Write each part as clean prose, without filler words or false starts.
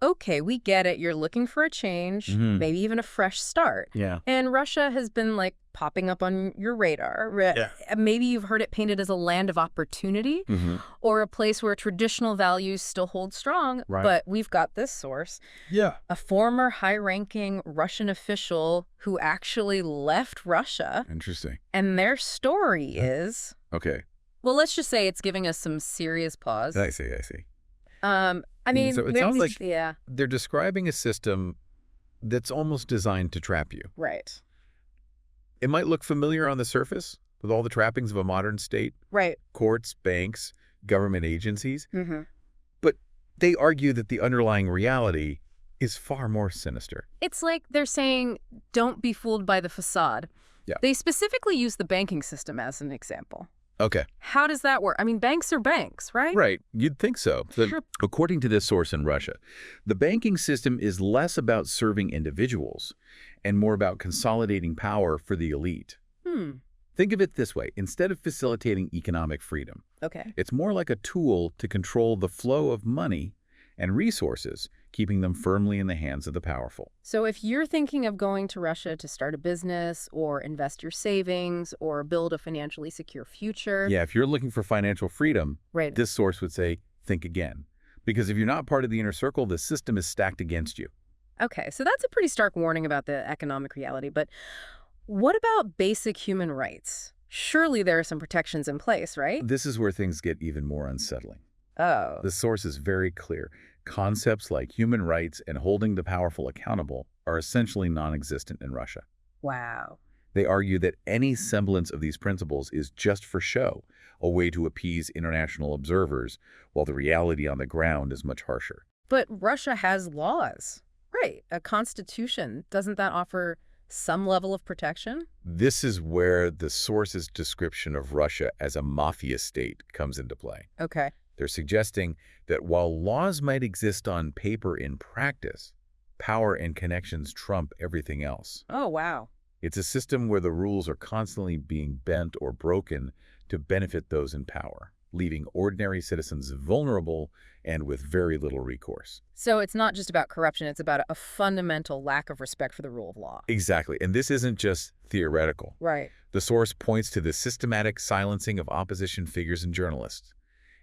okay, we get it. You're looking for a change, maybe even a fresh start. Yeah. And Russia has been, like, popping up on your radar. Yeah. Maybe you've heard it painted as a land of opportunity or a place where traditional values still hold strong. Right. But we've got this source. Yeah. A former high-ranking Russian official who actually left Russia. Interesting. And their story is... Okay. Well, let's just say it's giving us some serious pause. I see. I mean, So it sounds like yeah. they're describing a system that's almost designed to trap you. Right. It might look familiar on the surface with all the trappings of a modern state. Right. Courts, banks, government agencies. Mm-hmm. But they argue that the underlying reality is far more sinister. It's like they're saying, don't be fooled by the facade. Yeah. They specifically use the banking system as an example. Okay. How does that work? I mean, banks are banks, right? Right. You'd think so. Sure. According to this source in Russia, the banking system is less about serving individuals and more about consolidating power for the elite. Think of it this way. Instead of facilitating economic freedom, Okay. it's more like a tool to control the flow of money and resources, keeping them firmly in the hands of the powerful. So if you're thinking of going to Russia to start a business or invest your savings or build a financially secure future... Yeah, if you're looking for financial freedom, Right. this source would say, think again. Because if you're not part of the inner circle, the system is stacked against you. Okay, so that's a pretty stark warning about the economic reality. But what about basic human rights? Surely there are some protections in place, right? This is where things get even more unsettling. Oh. The source is very clear. Concepts like human rights and holding the powerful accountable are essentially non-existent in Russia. Wow. They argue that any semblance of these principles is just for show, a way to appease international observers, while the reality on the ground is much harsher. But Russia has laws. Right. A constitution. Doesn't that offer some level of protection? This is where the source's description of Russia as a mafia state comes into play. Okay. They're suggesting that while laws might exist on paper in practice, power and connections trump everything else. Oh, wow. It's a system where the rules are constantly being bent or broken to benefit those in power, leaving ordinary citizens vulnerable and with very little recourse. So it's not just about corruption, it's about a fundamental lack of respect for the rule of law. Exactly. And this isn't just theoretical. Right. The source points to the systematic silencing of opposition figures and journalists.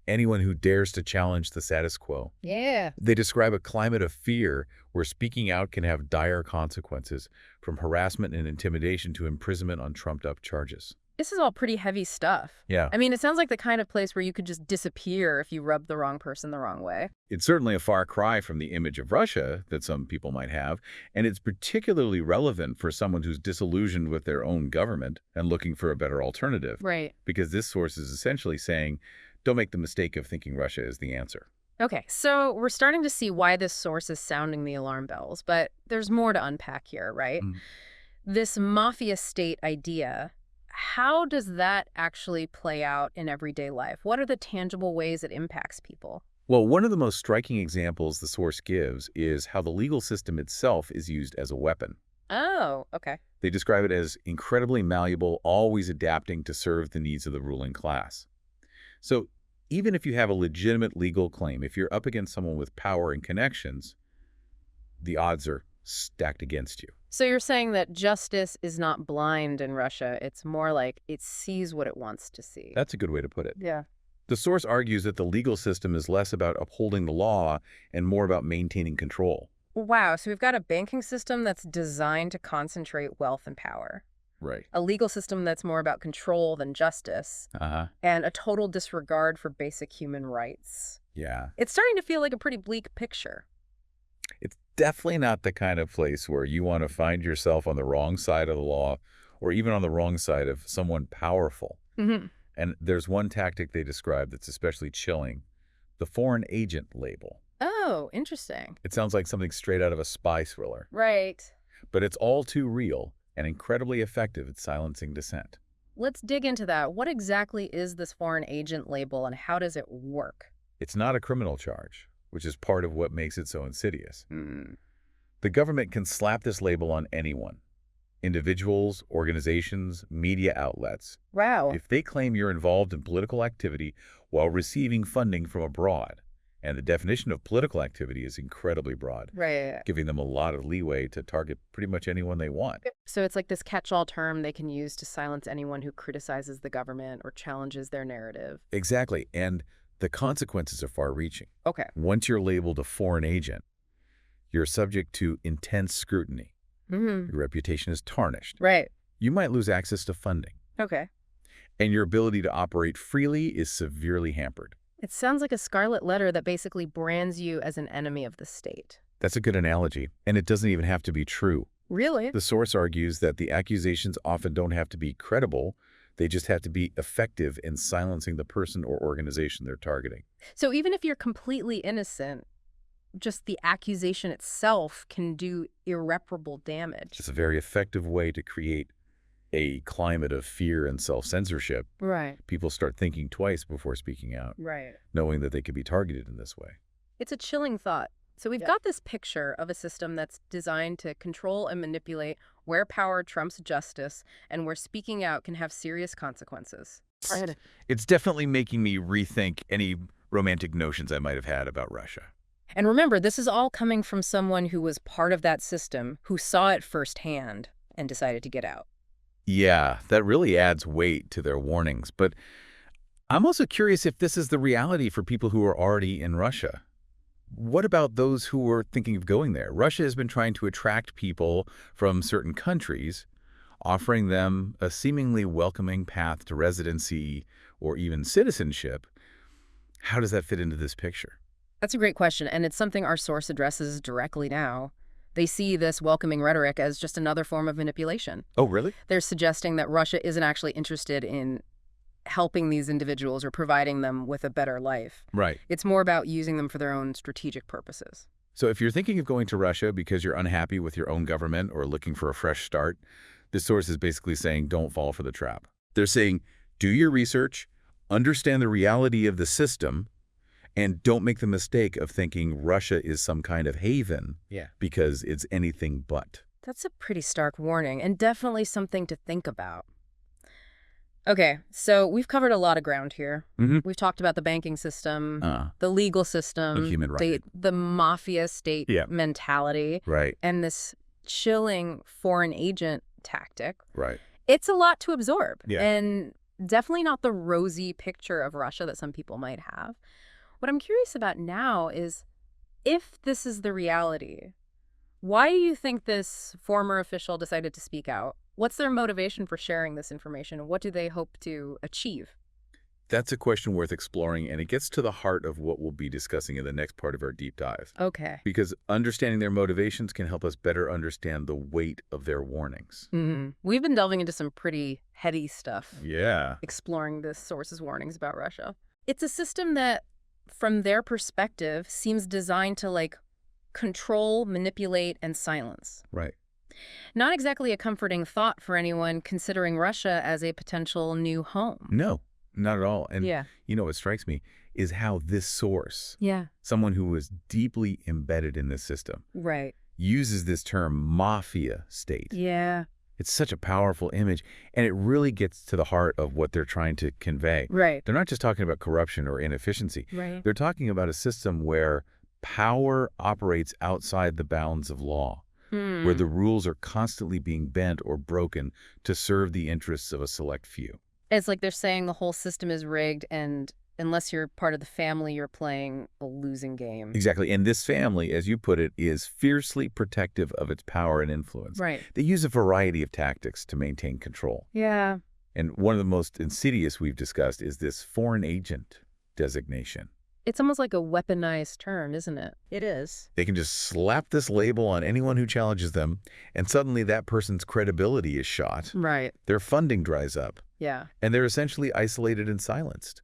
Anyone who dares to challenge the status quo. Yeah. They describe a climate of fear where speaking out can have dire consequences, from harassment and intimidation to imprisonment on trumped-up charges. This is all pretty heavy stuff. Yeah. I mean, it sounds like the kind of place where you could just disappear if you rub the wrong person the wrong way. It's certainly a far cry from the image of Russia that some people might have, and it's particularly relevant for someone who's disillusioned with their own government and looking for a better alternative. Right. Because this source is essentially saying, don't make the mistake of thinking Russia is the answer. Okay, so we're starting to see why this source is sounding the alarm bells, but there's more to unpack here, right? This mafia state idea, how does that actually play out in everyday life? What are the tangible ways it impacts people? Well, one of the most striking examples the source gives is how the legal system itself is used as a weapon. Oh, okay. They describe it as incredibly malleable, always adapting to serve the needs of the ruling class. So even if you have a legitimate legal claim, if you're up against someone with power and connections, the odds are stacked against you. So you're saying that justice is not blind in Russia. It's more like it sees what it wants to see. That's a good way to put it. Yeah. The source argues that the legal system is less about upholding the law and more about maintaining control. Wow, so we've got a banking system that's designed to concentrate wealth and power. Right. A legal system that's more about control than justice, and a total disregard for basic human rights. Yeah. It's starting to feel like a pretty bleak picture. It's definitely not the kind of place where you want to find yourself on the wrong side of the law or even on the wrong side of someone powerful. And there's one tactic they describe that's especially chilling, the foreign agent label. Oh, interesting. It sounds like something straight out of a spy thriller. Right. But it's all too real and incredibly effective at silencing dissent. Let's dig into that. What exactly is this foreign agent label and how does it work? It's not a criminal charge, which is part of what makes it so insidious. The government can slap this label on anyone. Individuals, organizations, media outlets. Wow. If they claim you're involved in political activity while receiving funding from abroad, And the definition of political activity is incredibly broad, Right. giving them a lot of leeway to target pretty much anyone they want. So it's like this catch-all term they can use to silence anyone who criticizes the government or challenges their narrative. Exactly. And the consequences are far-reaching. Okay. Once you're labeled a foreign agent, you're subject to intense scrutiny. Mm-hmm. Your reputation is tarnished. Right. You might lose access to funding. Okay. And your ability to operate freely is severely hampered. It sounds like a scarlet letter that basically brands you as an enemy of the state. That's a good analogy, and it doesn't even have to be true. Really? The source argues that the accusations often don't have to be credible, they just have to be effective in silencing the person or organization they're targeting. So even if you're completely innocent, just the accusation itself can do irreparable damage. It's a very effective way to create a climate of fear and self-censorship. Right. People start thinking twice before speaking out, Right. knowing that they could be targeted in this way. It's a chilling thought. So we've got this picture of a system that's designed to control and manipulate where power trumps justice and where speaking out can have serious consequences. It's definitely making me rethink any romantic notions I might have had about Russia. And remember, this is all coming from someone who was part of that system, who saw it firsthand and decided to get out. Yeah, that really adds weight to their warnings. But I'm also curious if this is the reality for people who are already in Russia. What about those who are thinking of going there? Russia has been trying to attract people from certain countries, offering them a seemingly welcoming path to residency or even citizenship. How does that fit into this picture? That's a great question, and it's something our source addresses directly now. They see this welcoming rhetoric as just another form of manipulation. Oh, really? They're suggesting that Russia isn't actually interested in helping these individuals or providing them with a better life. Right. It's more about using them for their own strategic purposes. So if you're thinking of going to Russia because you're unhappy with your own government or looking for a fresh start, this source is basically saying don't fall for the trap. They're saying do your research, understand the reality of the system, and don't make the mistake of thinking Russia is some kind of haven because it's anything but. That's a pretty stark warning, and definitely something to think about. Okay, so we've covered a lot of ground here. We've talked about the banking system, the legal system, human rights. the mafia state mentality, and this chilling foreign agent tactic. Right. It's a lot to absorb, and definitely not the rosy picture of Russia that some people might have. What I'm curious about now is, if this is the reality, why do you think this former official decided to speak out? What's their motivation for sharing this information? What do they hope to achieve? That's a question worth exploring, and it gets to the heart of what we'll be discussing in the next part of our deep dive. Okay. Because understanding their motivations can help us better understand the weight of their warnings. We've been delving into some pretty heady stuff. Yeah. Exploring this source's warnings about Russia. It's a system that, from their perspective, seems designed to, control, manipulate, and silence. Right. Not exactly a comforting thought for anyone considering Russia as a potential new home. No, not at all. And what strikes me is how this source, someone who was deeply embedded in this system, uses this term mafia state. Yeah. It's such a powerful image, and it really gets to the heart of what they're trying to convey. Right. They're not just talking about corruption or inefficiency. Right. They're talking about a system where power operates outside the bounds of law, where the rules are constantly being bent or broken to serve the interests of a select few. It's like they're saying the whole system is rigged, and unless you're part of the family, you're playing a losing game. Exactly. And this family, as you put it, is fiercely protective of its power and influence. Right. They use a variety of tactics to maintain control. Yeah. And one of the most insidious we've discussed is this foreign agent designation. It's almost like a weaponized term, isn't it? It is. They can just slap this label on anyone who challenges them, and suddenly that person's credibility is shot. Right. Their funding dries up. Yeah. And they're essentially isolated and silenced.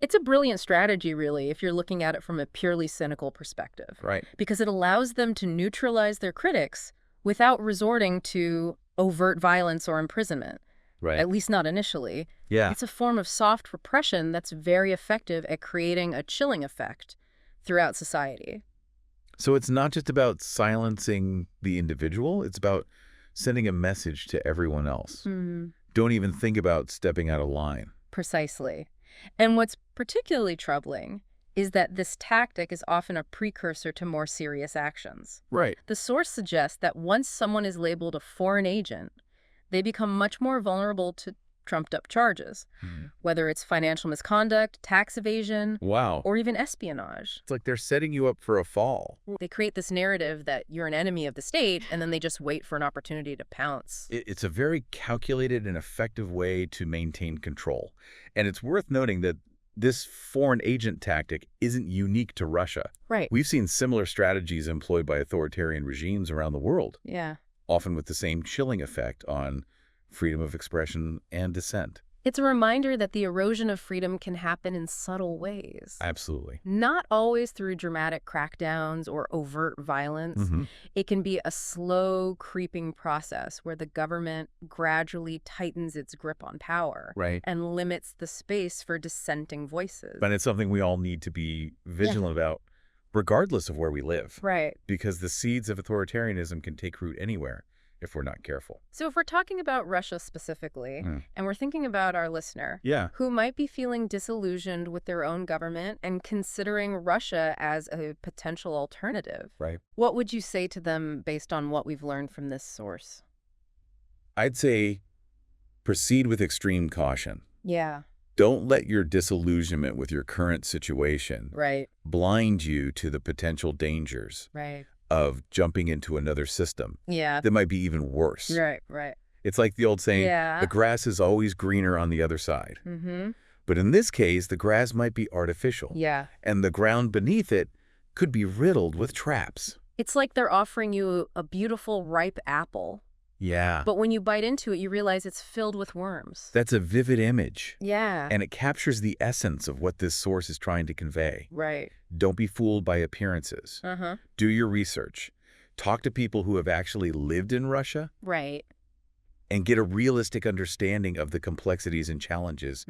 It's a brilliant strategy, really, if you're looking at it from a purely cynical perspective. Right. Because it allows them to neutralize their critics without resorting to overt violence or imprisonment. Right. At least not initially. Yeah. It's a form of soft repression that's very effective at creating a chilling effect throughout society. So it's not just about silencing the individual, it's about sending a message to everyone else. Don't even think about stepping out of line. Precisely. And what's particularly troubling is that this tactic is often a precursor to more serious actions. Right. The source suggests that once someone is labeled a foreign agent, they become much more vulnerable to trumped-up charges, whether it's financial misconduct, tax evasion, Wow. or even espionage. It's like they're setting you up for a fall. They create this narrative that you're an enemy of the state, and then they just wait for an opportunity to pounce. It's a very calculated and effective way to maintain control. And it's worth noting that this foreign agent tactic isn't unique to Russia. Right. We've seen similar strategies employed by authoritarian regimes around the world, Yeah. often with the same chilling effect on freedom of expression and dissent. It's a reminder that the erosion of freedom can happen in subtle ways. Absolutely. Not always through dramatic crackdowns or overt violence. It can be a slow, creeping process where the government gradually tightens its grip on power Right. and limits the space for dissenting voices. But it's something we all need to be vigilant about, regardless of where we live. Right. Because the seeds of authoritarianism can take root anywhere if we're not careful. So if we're talking about Russia specifically, and we're thinking about our listener, Yeah. who might be feeling disillusioned with their own government and considering Russia as a potential alternative, Right. what would you say to them based on what we've learned from this source? I'd say proceed with extreme caution. Yeah. Don't let your disillusionment with your current situation Right. blind you to the potential dangers Right. of jumping into another system Yeah. that might be even worse. Right. Right. It's like the old saying, Yeah. the grass is always greener on the other side. Mm-hmm. But in this case, the grass might be artificial, Yeah. and the ground beneath it could be riddled with traps. It's like they're offering you a beautiful, ripe apple, Yeah. but when you bite into it, you realize it's filled with worms. That's a vivid image, Yeah. and it captures the essence of what this source is trying to convey. Right. Don't be fooled by appearances. Uh-huh. Do your research. Talk to people who have actually lived in Russia Right. and get a realistic understanding of the complexities and challenges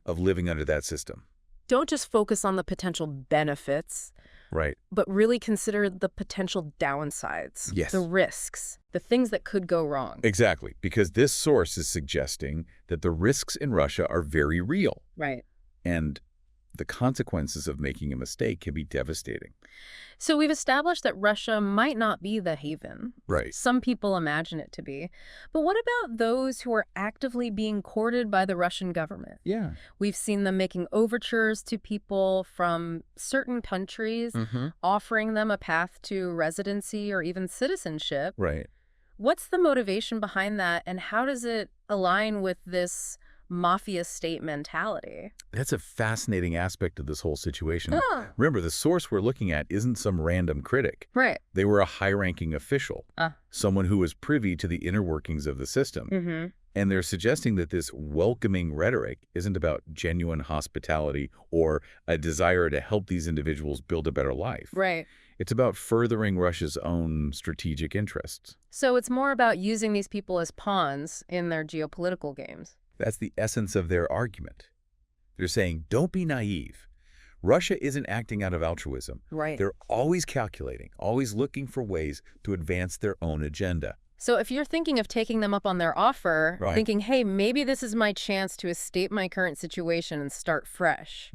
of living under that system. Don't just focus on the potential benefits, Right. but really consider the potential downsides, Yes. the risks, the things that could go wrong. Exactly, because this source is suggesting that the risks in Russia are very real, Right. and the consequences of making a mistake can be devastating. So we've established that Russia might not be the haven. Right. Some people imagine it to be. But what about those who are actively being courted by the Russian government? Yeah. We've seen them making overtures to people from certain countries, offering them a path to residency or even citizenship. Right. What's the motivation behind that, and how does it align with this mafia state mentality? That's a fascinating aspect of this whole situation. Ah. Remember, the source we're looking at isn't some random critic. Right. They were a high-ranking official, someone who was privy to the inner workings of the system. And they're suggesting that this welcoming rhetoric isn't about genuine hospitality or a desire to help these individuals build a better life. Right. It's about furthering Russia's own strategic interests. So it's more about using these people as pawns in their geopolitical games. That's the essence of their argument. They're saying, don't be naive. Russia isn't acting out of altruism. Right. They're always calculating, always looking for ways to advance their own agenda. So if you're thinking of taking them up on their offer, thinking, hey, maybe this is my chance to escape my current situation and start fresh,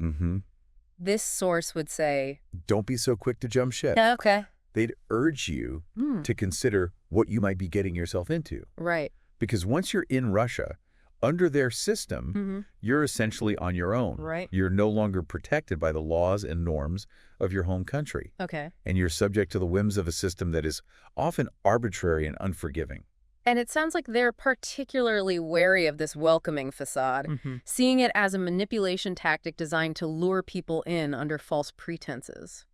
this source would say, don't be so quick to jump ship. Okay. They'd urge you to consider what you might be getting yourself into. Right. Because once you're in Russia, under their system, you're essentially on your own. Right. You're no longer protected by the laws and norms of your home country. Okay. And you're subject to the whims of a system that is often arbitrary and unforgiving. And it sounds like they're particularly wary of this welcoming facade, seeing it as a manipulation tactic designed to lure people in under false pretenses.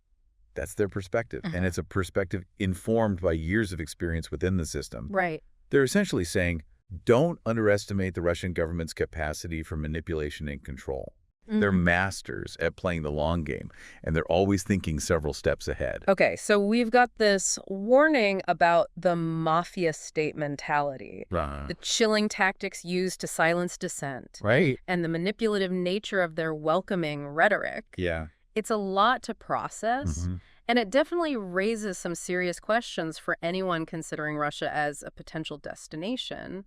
That's their perspective. And it's a perspective informed by years of experience within the system. Right. They're essentially saying, don't underestimate the Russian government's capacity for manipulation and control. They're masters at playing the long game, and they're always thinking several steps ahead. Okay, so we've got this warning about the mafia state mentality, the chilling tactics used to silence dissent, Right. and the manipulative nature of their welcoming rhetoric. Yeah. It's a lot to process, and it definitely raises some serious questions for anyone considering Russia as a potential destination.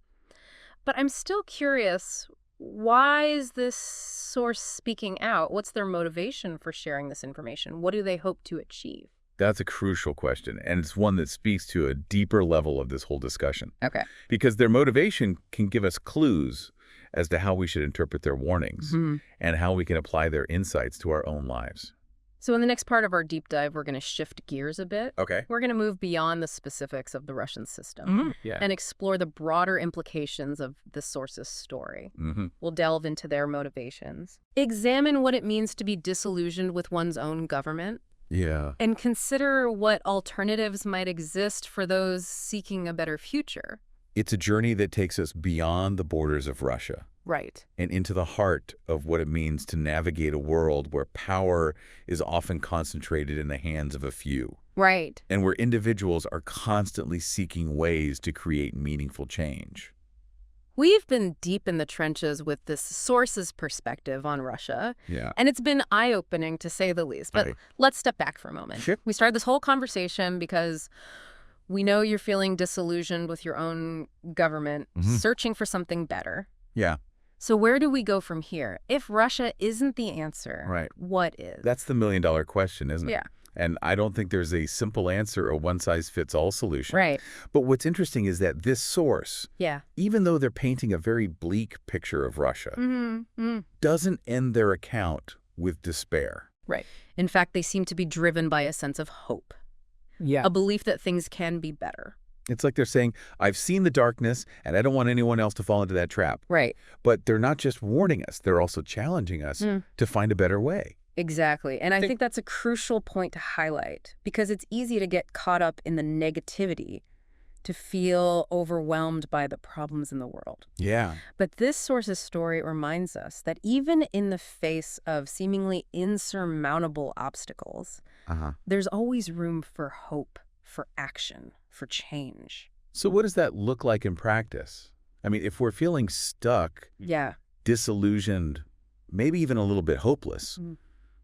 But I'm still curious, Why is this source speaking out? What's their motivation for sharing this information? What do they hope to achieve? That's a crucial question, and it's one that speaks to a deeper level of this whole discussion. Okay. Because their motivation can give us clues as to how we should interpret their warnings and how we can apply their insights to our own lives. So in the next part of our deep dive, we're going to shift gears a bit. Okay. We're going to move beyond the specifics of the Russian system and explore the broader implications of the source's story. We'll delve into their motivations, examine what it means to be disillusioned with one's own government, and consider what alternatives might exist for those seeking a better future. It's a journey that takes us beyond the borders of Russia. Right. And into the heart of what it means to navigate a world where power is often concentrated in the hands of a few. Right. And where individuals are constantly seeking ways to create meaningful change. We've been deep in the trenches with this source's perspective on Russia, and it's been eye-opening to say the least. But let's step back for a moment. Sure. We started this whole conversation because we know you're feeling disillusioned with your own government, searching for something better. Yeah. So where do we go from here? If Russia isn't the answer, what is? That's the million-dollar question, isn't it? Yeah. And I don't think there's a simple answer or one-size-fits-all solution. Right. But what's interesting is that this source, even though they're painting a very bleak picture of Russia, doesn't end their account with despair. Right. In fact, they seem to be driven by a sense of hope. A belief that things can be better. It's like they're saying, I've seen the darkness, and I don't want anyone else to fall into that trap. Right. But they're not just warning us, they're also challenging us to find a better way. Exactly. And I think that's a crucial point to highlight because it's easy to get caught up in the negativity, to feel overwhelmed by the problems in the world. Yeah. But this source's story reminds us that even in the face of seemingly insurmountable obstacles, there's always room for hope, for action, for change. So what does that look like in practice? I mean, if we're feeling stuck, disillusioned, maybe even a little bit hopeless,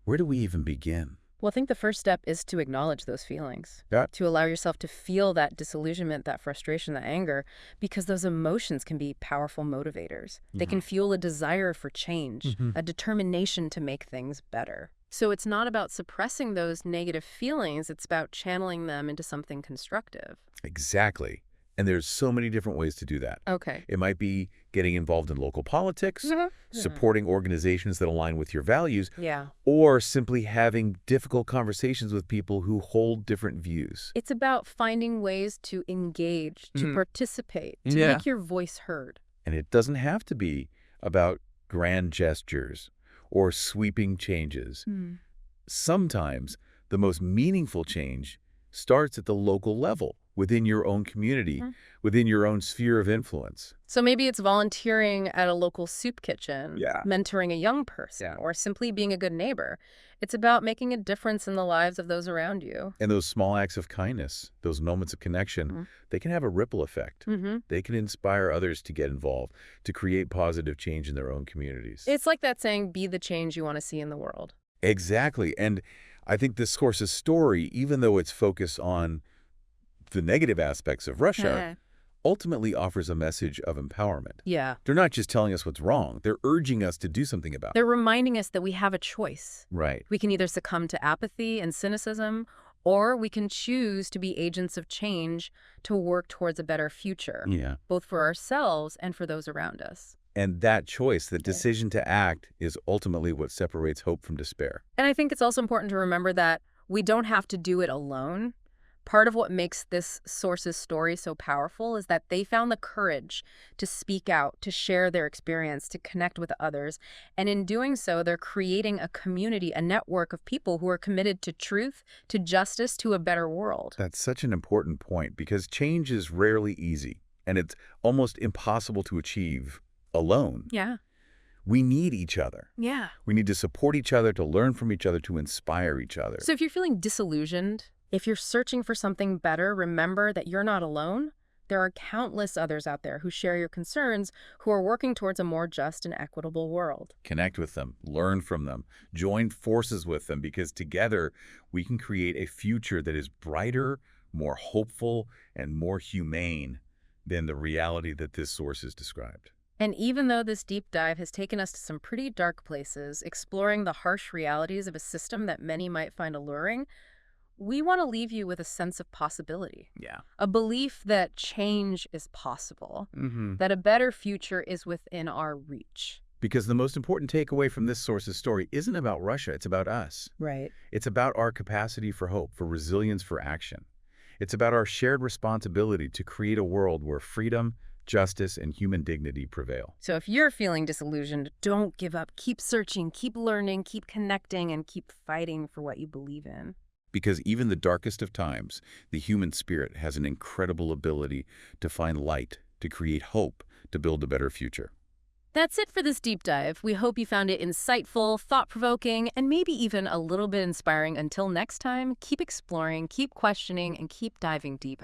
where do we even begin? Well, I think the first step is to acknowledge those feelings, to allow yourself to feel that disillusionment, that frustration, that anger, because those emotions can be powerful motivators. They can fuel a desire for change, a determination to make things better. So it's not about suppressing those negative feelings, it's about channeling them into something constructive. Exactly. And there's so many different ways to do that. Okay. It might be getting involved in local politics, supporting organizations that align with your values, or simply having difficult conversations with people who hold different views. It's about finding ways to engage, to participate, to make your voice heard. And it doesn't have to be about grand gestures or sweeping changes. Sometimes the most meaningful change starts at the local level, within your own community, within your own sphere of influence. So maybe it's volunteering at a local soup kitchen, mentoring a young person, or simply being a good neighbor. It's about making a difference in the lives of those around you. And those small acts of kindness, those moments of connection, they can have a ripple effect. They can inspire others to get involved, to create positive change in their own communities. It's like that saying, be the change you want to see in the world. Exactly. And I think this course's story, even though it's focused on the negative aspects of Russia, ultimately offers a message of empowerment. They're not just telling us what's wrong. They're urging us to do something about it. They're reminding us that we have a choice. Right. We can either succumb to apathy and cynicism, or we can choose to be agents of change to work towards a better future, both for ourselves and for those around us. And that choice, the decision to act, is ultimately what separates hope from despair. And I think it's also important to remember that we don't have to do it alone. Part of what makes this source's story so powerful is that they found the courage to speak out, to share their experience, to connect with others. And in doing so, they're creating a community, a network of people who are committed to truth, to justice, to a better world. That's such an important point because change is rarely easy, and it's almost impossible to achieve alone. We need each other. We need to support each other, to learn from each other, to inspire each other. So if you're feeling disillusioned, if you're searching for something better, remember that you're not alone. There are countless others out there who share your concerns, who are working towards a more just and equitable world. Connect with them, learn from them, join forces with them, because together we can create a future that is brighter, more hopeful, and more humane than the reality that this source has described. And even though this deep dive has taken us to some pretty dark places, exploring the harsh realities of a system that many might find alluring, we want to leave you with a sense of possibility. Yeah. A belief that change is possible, Mm-hmm. that a better future is within our reach. Because the most important takeaway from this source's story isn't about Russia, it's about us. Right. It's about our capacity for hope, for resilience, for action. It's about our shared responsibility to create a world where freedom, justice, and human dignity prevail. So if you're feeling disillusioned, don't give up. Keep searching, keep learning, keep connecting, and keep fighting for what you believe in. Because even the darkest of times, the human spirit has an incredible ability to find light, to create hope, to build a better future. That's it for this deep dive. We hope you found it insightful, thought-provoking, and maybe even a little bit inspiring. Until next time, keep exploring, keep questioning, and keep diving deep.